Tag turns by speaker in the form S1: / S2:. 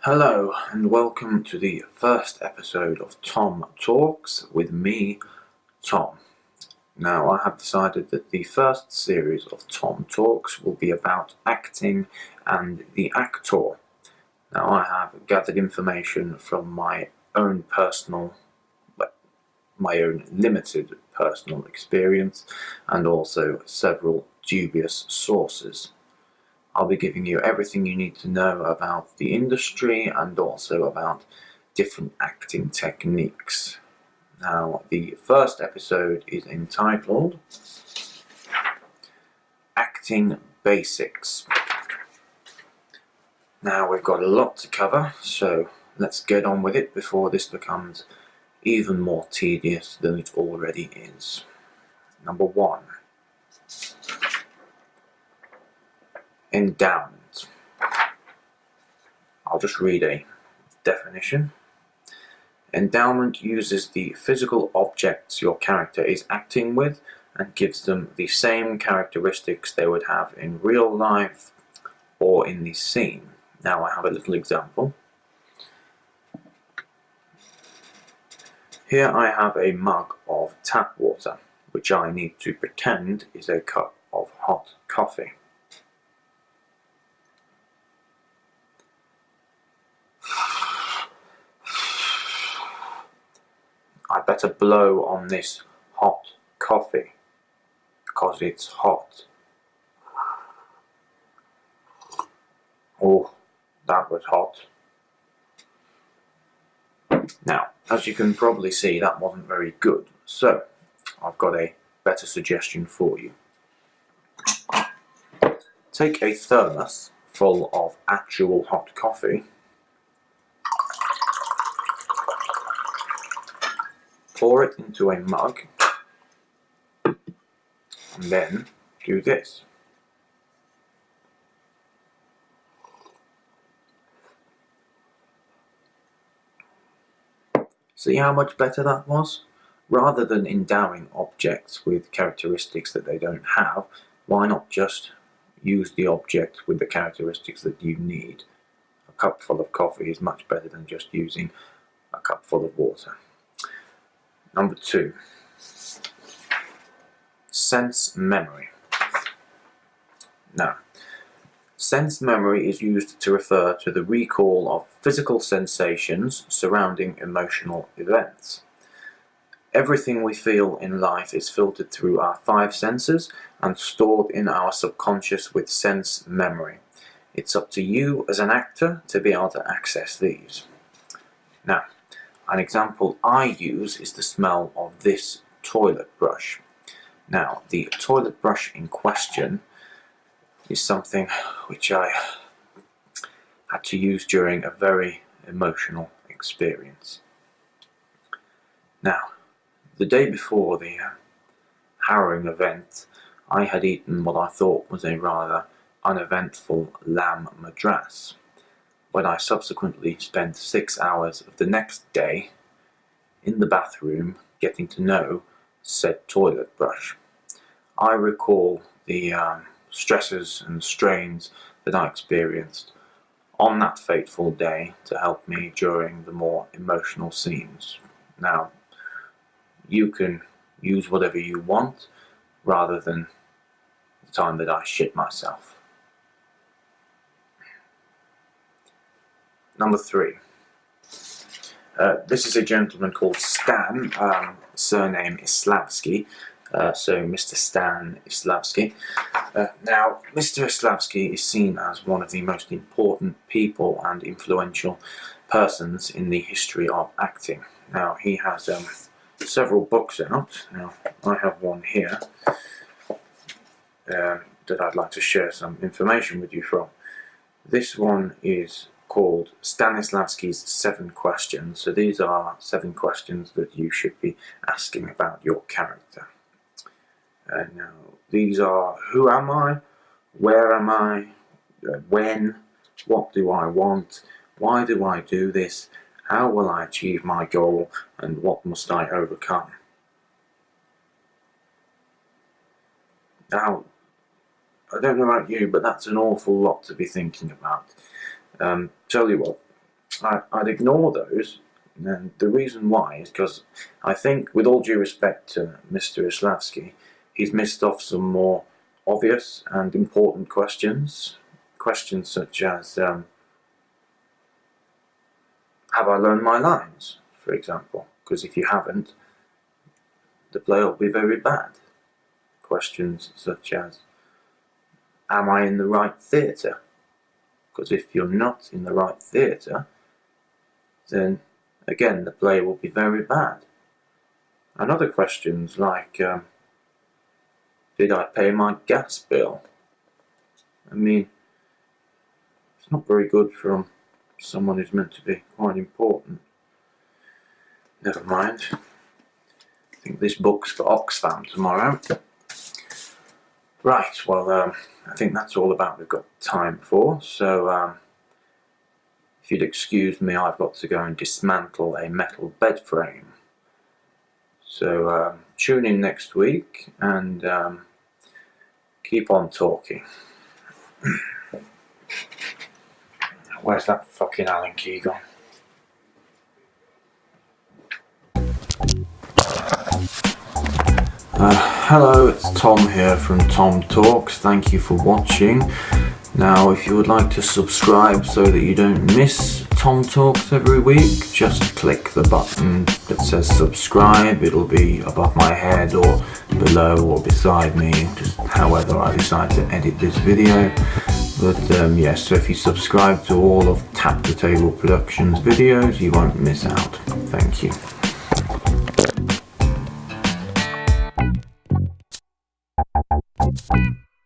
S1: Hello and welcome to the first episode of Tom Talks with me, Tom. Now, I have decided that the first series of Tom Talks will be about acting and the actor. Now, I have gathered information from my own limited personal experience and also several dubious sources. I'll be giving you everything you need to know about the industry and also about different acting techniques. Now, the first episode is entitled Acting Basics. Now, we've got a lot to cover, so let's get on with it before this becomes even more tedious than it already is. Number 1. Endowment. I'll just read a definition. Endowment uses the physical objects your character is acting with and gives them the same characteristics they would have in real life or in the scene. Now I have a little example. Here I have a mug of tap water, which I need to pretend is a cup of hot coffee. I better blow on this hot coffee, because it's hot. Oh, that was hot. Now, as you can probably see, that wasn't very good, so I've got a better suggestion for you. Take a thermos full of actual hot coffee, pour it into a mug, and then do this. See how much better that was? Rather than endowing objects with characteristics that they don't have, why not just use the object with the characteristics that you need? A cup full of coffee is much better than just using a cup full of water. Number 2. Sense memory. Now, sense memory is used to refer to the recall of physical sensations surrounding emotional events. Everything we feel in life is filtered through our 5 senses and stored in our subconscious with sense memory. It's up to you as an actor to be able to access these. Now, an example I use is the smell of this toilet brush. Now, the toilet brush in question is something which I had to use during a very emotional experience. Now, the day before the harrowing event, I had eaten what I thought was a rather uneventful lamb madras, when I subsequently spent 6 hours of the next day in the bathroom getting to know said toilet brush. I recall the stresses and strains that I experienced on that fateful day to help me during the more emotional scenes. Now, you can use whatever you want rather than the time that I shit myself. Number 3. This is a gentleman called Stan, surname Islavsky, so Mr. Stan Islavsky. Now, Mr. Islavsky is seen as one of the most important people and influential persons in the history of acting. Now, he has several books out. Now, I have one here that I'd like to share some information with you from. This one is called Stanislavski's 7 Questions. So these are 7 questions that you should be asking about your character. Now, these are: who am I? Where am I? When? What do I want? Why do I do this? How will I achieve my goal? And what must I overcome? Now, I don't know about you, but that's an awful lot to be thinking about. Tell you what, I'd ignore those. And the reason why is because I think, with all due respect to Mr. Islavsky, he's missed off some more obvious and important questions. Questions such as, have I learned my lines, for example? Because if you haven't, the play will be very bad. Questions such as, am I in the right theatre? Because if you're not in the right theatre, then again the play will be very bad. And other questions like, did I pay my gas bill? I mean, it's not very good from someone who's meant to be quite important. Never mind. I think this book's for Oxfam tomorrow. Right, well, I think that's all about we've got time for. So, if you'd excuse me, I've got to go and dismantle a metal bed frame. So, tune in next week and keep on talking. Where's that fucking Allen key gone? Hello, it's Tom here from Tom Talks. Thank you for watching. Now, if you would like to subscribe so that you don't miss Tom Talks every week, just click the button that says subscribe. It'll be above my head or below or beside me, just however I decide to edit this video. But yes, so if you subscribe to all of Tap the Table Productions videos, you won't miss out. Thank you.